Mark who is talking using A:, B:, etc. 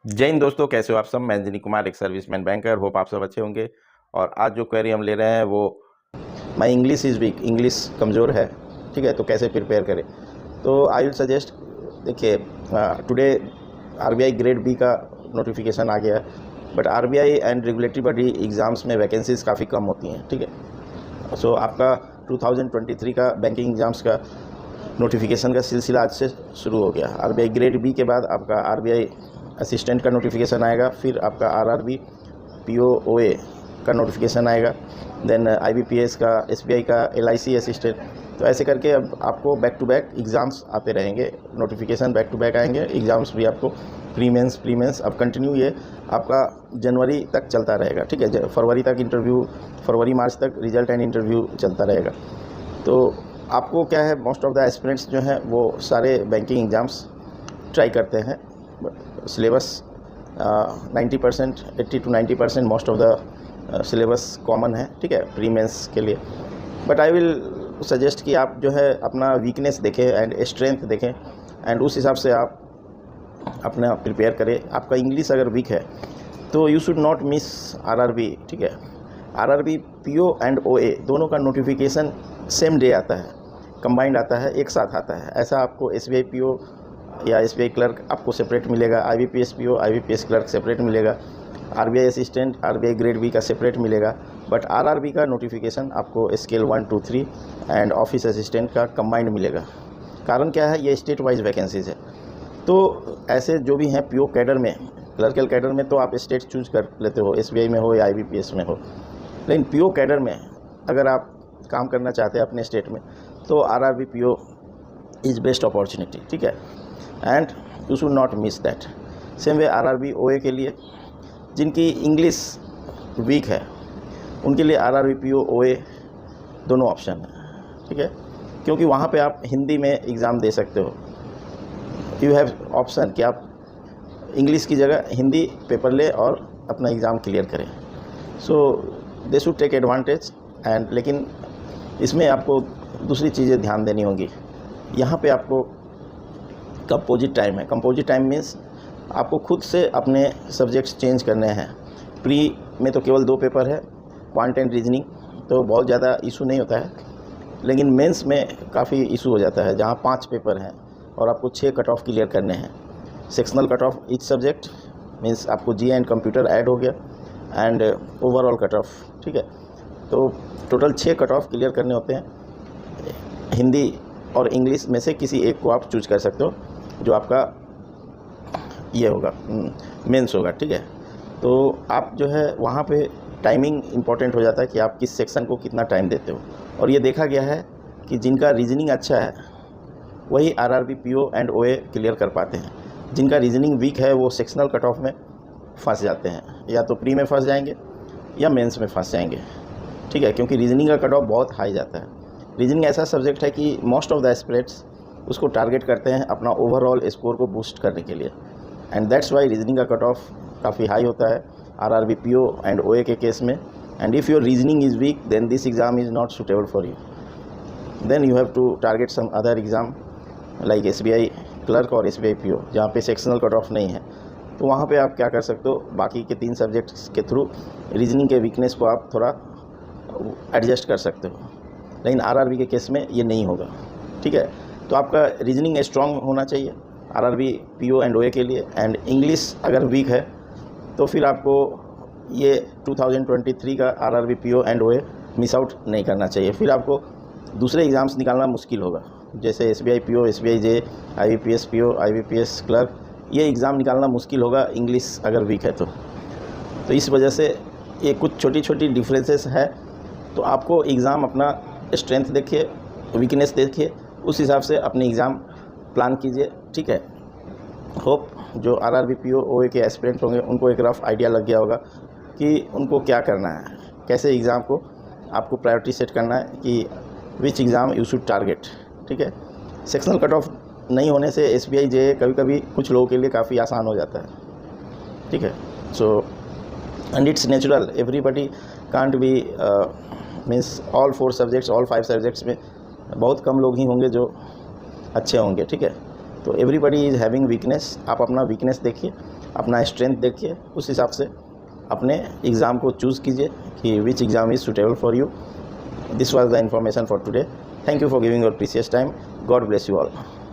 A: जय हिंद दोस्तों, कैसे हो आप सब। मैं दिलीप कुमार, एक सर्विसमैन बैंकर। होप आप सब अच्छे होंगे। और आज जो क्वेरी हम ले रहे हैं वो my English is week, English कमज़ोर है, ठीक है, तो कैसे प्रिपेयर करें। तो आई विल सजेस्ट, देखिए टुडे आरबीआई ग्रेड बी का नोटिफिकेशन आ गया है, but RBI and regulatory body exams में वैकेंसीज़ काफ़ी कम होती हैं, ठीक है। सो आपका 2023 का बैंकिंग एग्ज़ाम्स का नोटिफिकेशन का सिलसिला आज से शुरू हो गया। आरबीआई ग्रेड बी के बाद आपका आरबीआई असिस्टेंट का नोटिफिकेशन आएगा, फिर आपका आरआरबी पीओओए का नोटिफिकेशन आएगा, देन आईबीपीएस का, एसबीआई का, एलआईसी असिस्टेंट। तो ऐसे करके अब आपको बैक टू बैक एग्ज़ाम्स आते रहेंगे, नोटिफिकेशन बैक टू बैक आएंगे, एग्ज़ाम्स भी आपको प्री मेंस अब कंटिन्यू ये आपका जनवरी तक चलता रहेगा, ठीक है। फरवरी तक इंटरव्यू, फरवरी मार्च तक रिजल्ट एंड इंटरव्यू चलता रहेगा। तो आपको क्या है, मोस्ट ऑफ द एस्पिरेंट्स जो हैं वो सारे बैंकिंग एग्ज़ाम्स ट्राई करते हैं। Syllabus 90%, 80 to 90% most of the syllabus common है, ठीक है, प्री मेंस के लिए। बट आई विल सजेस्ट कि आप जो है अपना वीकनेस देखें एंड स्ट्रेंथ देखें, एंड उस हिसाब से आप अपना प्रिपेयर करें। आपका इंग्लिश अगर वीक है तो you should not miss RRB, ठीक है। आरआरबी पीओ एंड ओए दोनों का नोटिफिकेशन सेम डे आता है, कंबाइंड आता है, एक साथ आता है। ऐसा आपको एसबीआई पीओ या एसबीआई क्लर्क आपको सेपरेट मिलेगा, IBPS PO, IBPS clerk separate मिलेगा, RBI assistant, RBI grade B का सेपरेट मिलेगा। बट आरआरबी का नोटिफिकेशन आपको स्केल 1, 2, 3 एंड ऑफिस असिस्टेंट का कंबाइंड मिलेगा। कारण क्या है, ये स्टेट वाइज वैकेंसीज है। तो ऐसे जो भी हैं पीओ कैडर में, क्लर्कल कैडर में, तो आप स्टेट चूज कर लेते हो, एसबीआई में हो या आईबीपीएस में हो। लेकिन पीओ कैडर में अगर आप काम करना चाहते हैं अपने स्टेट में, तो RRB PO is best opportunity, ठीक है, and you should not miss that. Same way RRB ओए के लिए, जिनकी इंग्लिश वीक है उनके लिए आरआरबी पीओ ओए दोनों ऑप्शन है, ठीक है, क्योंकि वहाँ पे आप हिंदी में एग्ज़ाम दे सकते हो। यू हैव ऑप्शन कि आप इंग्लिश की जगह हिंदी पेपर ले और अपना एग्ज़ाम क्लियर करें। So they should take advantage and, लेकिन इसमें आपको दूसरी चीज़ें ध्यान देनी होगी। यहाँ पे आपको कंपोजिट टाइम है। कंपोजिट टाइम मीन्स आपको खुद से अपने सब्जेक्ट्स चेंज करने हैं। प्री में तो केवल 2 पेपर है, क्वांट एंड रीजनिंग, तो बहुत ज़्यादा इशू नहीं होता है। लेकिन मेंस में काफ़ी इशू हो जाता है, जहाँ 5 पेपर हैं और आपको 6 कट ऑफ क्लियर करने हैं। Sectional cut off each subject means आपको जी एंड कंप्यूटर ऐड हो गया, एंड ओवरऑल कट ऑफ, ठीक है। तो टोटल 6 कट ऑफ क्लियर करने होते हैं। हिंदी और इंग्लिश में से किसी एक को आप चूज कर सकते हो, जो आपका ये होगा, मेंस होगा, ठीक है। तो आप जो है वहाँ पे टाइमिंग इम्पॉर्टेंट हो जाता है कि आप किस सेक्शन को कितना टाइम देते हो। और ये देखा गया है कि जिनका रीजनिंग अच्छा है वही आरआरबी पीओ एंड ओए क्लियर कर पाते हैं। जिनका रीजनिंग वीक है वो सेक्शनल कट ऑफ में फंस जाते हैं, या तो प्री में फंस जाएंगे या मेंस में फंस जाएंगे, ठीक है, क्योंकि रीजनिंग का कट ऑफ बहुत हाई जाता है। रीजनिंग ऐसा सब्जेक्ट है कि मोस्ट ऑफ द एस्पिरेंट्स उसको टारगेट करते हैं अपना ओवरऑल स्कोर को बूस्ट करने के लिए, एंड दैट्स वाई रीजनिंग का कट ऑफ काफ़ी हाई होता है आरआरबी पीओ एंड ओए के केस में। And if your reasoning is weak then this exam is not suitable for you, then you have to target some other exam like SBI clerk और SBI PO, जहाँ पे sectional cut off नहीं है। तो वहाँ पे आप क्या कर सकते हो, बाकी के 3 सब्जेक्ट्स के थ्रू रीजनिंग के वीकनेस को आप थोड़ा एडजस्ट कर सकते हो। लेकिन आरआरबी के केस में ये नहीं होगा, ठीक है। तो आपका रीजनिंग स्ट्रांग होना चाहिए आरआरबी पीओ एंड ओए के लिए, एंड इंग्लिश अगर वीक है तो फिर आपको ये 2023 का आरआरबी पीओ एंड ओए मिस आउट नहीं करना चाहिए। फिर आपको दूसरे एग्ज़ाम्स निकालना मुश्किल होगा, जैसे एसबीआई पीओ, एसबीआई जे, आईबीपीएस पीओ, आईबीपीएस क्लर्क, ये एग्ज़ाम निकालना मुश्किल होगा इंग्लिश अगर वीक है तो। इस वजह से ये कुछ छोटी छोटी डिफरेंसेस है। तो आपको एग्ज़ाम अपना स्ट्रेंथ देखिए, वीकनेस देखिए, उस हिसाब से अपनी एग्ज़ाम प्लान कीजिए, ठीक है। होप जो आरआरबी पीओ ओए के एस्पिरेंट होंगे उनको एक रफ आइडिया लग गया होगा कि उनको क्या करना है, कैसे एग्ज़ाम को आपको प्रायोरिटी सेट करना है, कि which exam you should target, ठीक है। सेक्शनल कट ऑफ नहीं होने से एसबीआई जे कभी कभी कुछ लोगों के लिए काफ़ी आसान हो जाता है, ठीक है। So and it's natural, everybody can't be means all 4 subjects, all 5 subjects में बहुत कम लोग ही होंगे जो अच्छे होंगे, ठीक है। तो एवरीबडी इज़ हैविंग वीकनेस, आप अपना वीकनेस देखिए अपना स्ट्रेंथ देखिए, उस हिसाब से अपने एग्ज़ाम को चूज़ कीजिए कि which exam is suitable for you. This was the information for today. Thank you for giving your precious time. God bless you all.